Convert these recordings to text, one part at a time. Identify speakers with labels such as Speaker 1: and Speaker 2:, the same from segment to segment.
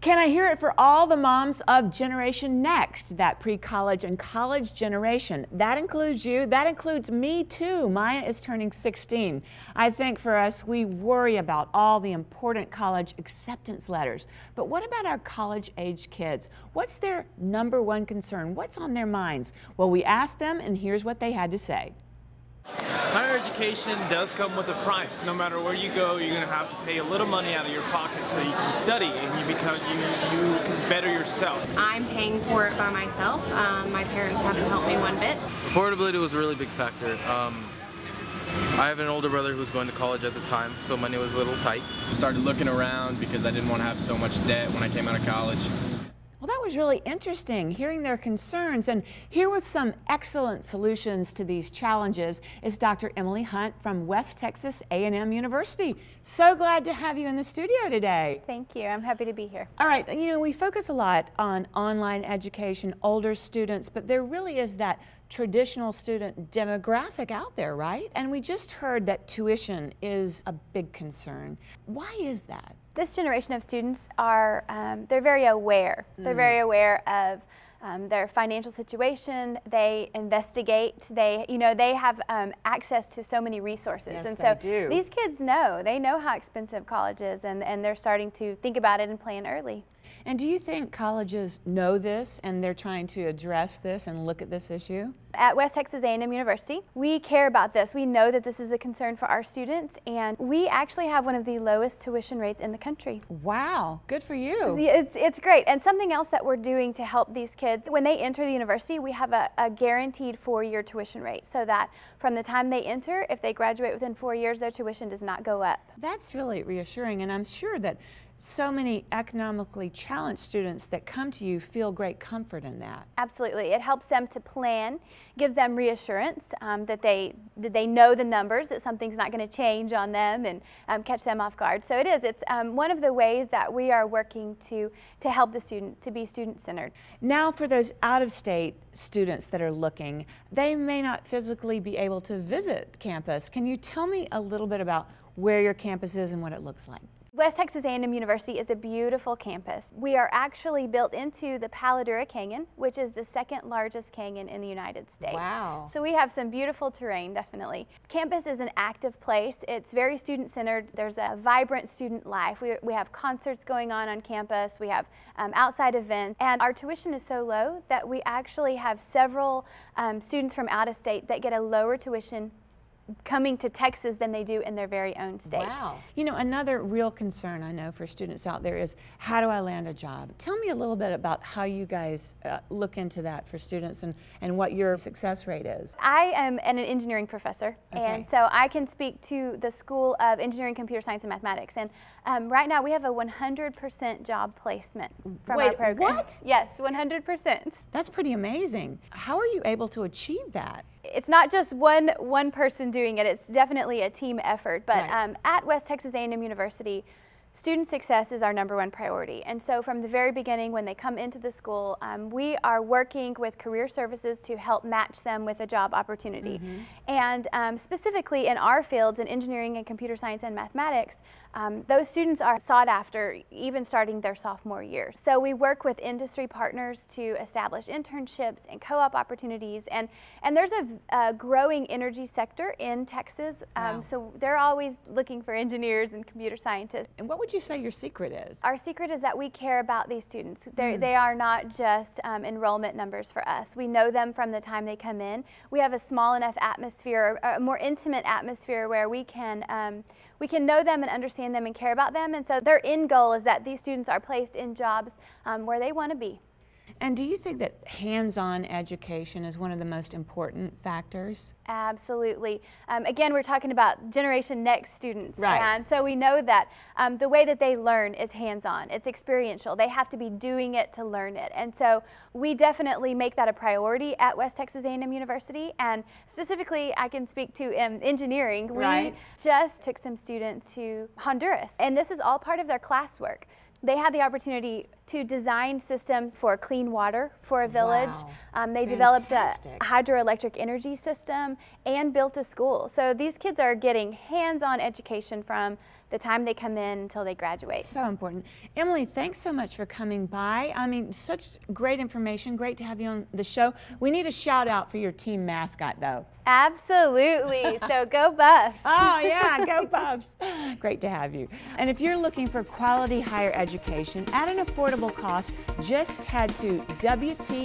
Speaker 1: Can I hear it for all the moms of Generation Next, that pre-college and college generation? That includes you. That includes me too. Maya is turning 16. I think for us, we worry about all the important college acceptance letters. But what about our college-age kids? What's their #1 concern? What's on their minds? Well, we asked them, and here's what they had to say.
Speaker 2: Higher education does come with a price. No matter where you go, you're going to have to pay a little money out of your pocket so you can study and you can better yourself.
Speaker 3: I'm paying for it by myself. My parents haven't helped me one bit.
Speaker 4: Affordability was a really big factor. I have an older brother who was going to college at the time, so money was a little tight.
Speaker 5: I started looking around because I didn't want to have so much debt when I came out of college.
Speaker 1: Well, that was really interesting, hearing their concerns. And here with some excellent solutions to these challenges is Dr. Emily Hunt from West Texas A&M University. So glad to have you in the studio today.
Speaker 6: Thank you. I'm happy to be here.
Speaker 1: All right, you know, we focus a lot on online education, older students, but there really is that traditional student demographic out there, right? And we just heard that tuition is a big concern. Why is that?
Speaker 6: This generation of students are, they're very aware. They're very aware of their financial situation. They investigate. They have access to so many resources.
Speaker 1: Yes,
Speaker 6: and
Speaker 1: they
Speaker 6: so
Speaker 1: do.
Speaker 6: These kids know. They know how expensive college is, and they're starting to think about it and plan early.
Speaker 1: And do you think colleges know this and they're trying to address this and look at this issue?
Speaker 6: At West Texas A&M University, we care about this. We know that this is a concern for our students, and we actually have one of the lowest tuition rates in the country.
Speaker 1: Wow, good for you.
Speaker 6: It's great. And something else that we're doing to help these kids, when they enter the university, we have a guaranteed 4-year tuition rate, so that from the time they enter, if they graduate within 4 years, their tuition does not go up.
Speaker 1: That's really reassuring, and I'm sure that so many economically challenged students that come to you feel great comfort in that.
Speaker 6: Absolutely. It helps them to plan, gives them reassurance that they know the numbers, that something's not going to change on them and catch them off guard. So it's one of the ways that we are working to help the student to be student-centered.
Speaker 1: Now for those out-of-state students that are looking, they may not physically be able to visit campus. Can you tell me a little bit about where your campus is and what it looks like?
Speaker 6: West Texas A&M University is a beautiful campus. We are actually built into the Paladura Canyon, which is the 2nd largest canyon in the United States.
Speaker 1: Wow.
Speaker 6: So we have some beautiful terrain, definitely. Campus is an active place. It's very student-centered. There's a vibrant student life. We have concerts going on campus. We have outside events. And our tuition is so low that we actually have several students from out of state that get a lower tuition coming to Texas than they do in their very own state.
Speaker 1: Wow. You know, another real concern I know for students out there is, how do I land a job? Tell me a little bit about how you guys look into that for students and what your success rate is.
Speaker 6: I am an engineering professor, and so I can speak to the School of Engineering, Computer Science, and Mathematics. And right now we have a 100% job placement from our program.
Speaker 1: What?
Speaker 6: Yes, 100%.
Speaker 1: That's pretty amazing. How are you able to achieve that?
Speaker 6: It's not just one person doing it. It's definitely a team effort. But
Speaker 1: Right.
Speaker 6: At West Texas A&M University, student success is our #1 priority. And so from the very beginning, when they come into the school, we are working with career services to help match them with a job opportunity. And specifically in our fields, in engineering and computer science and mathematics, those students are sought after even starting their sophomore year. So we work with industry partners to establish internships and co-op opportunities. And there's a growing energy sector in Texas.
Speaker 1: Wow.
Speaker 6: So they're always looking for engineers and computer scientists.
Speaker 1: And what would you say your secret is?
Speaker 6: Our secret is that we care about these students. They are not just enrollment numbers for us. We know them from the time they come in. We have a small enough atmosphere, a more intimate atmosphere, where we can know them and understand them and care about them. And so their end goal is that these students are placed in jobs where they want to be.
Speaker 1: And do you think that hands-on education is one of the most important factors?
Speaker 6: Absolutely. Again, we're talking about Generation Next students.
Speaker 1: Right.
Speaker 6: And so we know that the way that they learn is hands-on. It's experiential. They have to be doing it to learn it. And so we definitely make that a priority at West Texas A&M University. And specifically, I can speak to engineering.
Speaker 1: Right.
Speaker 6: We just took some students to Honduras. And this is all part of their classwork, They had the opportunity to design systems for clean water for a village.
Speaker 1: Wow.
Speaker 6: They developed a
Speaker 1: Fantastic.
Speaker 6: hydroelectric energy system and built a school. So these kids are getting hands-on education from the time they come in until they graduate.
Speaker 1: So important. Emily, thanks so much for coming by. I mean, such great information. Great to have you on the show. We need a shout out for your team mascot, though.
Speaker 6: Absolutely. So go Buffs.
Speaker 1: Oh, yeah, go Buffs. Great to have you. And if you're looking for quality higher education at an affordable cost, just head to WTAMU.edu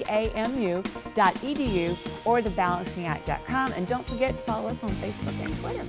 Speaker 1: or thebalancingAct.com. And don't forget, follow us on Facebook and Twitter.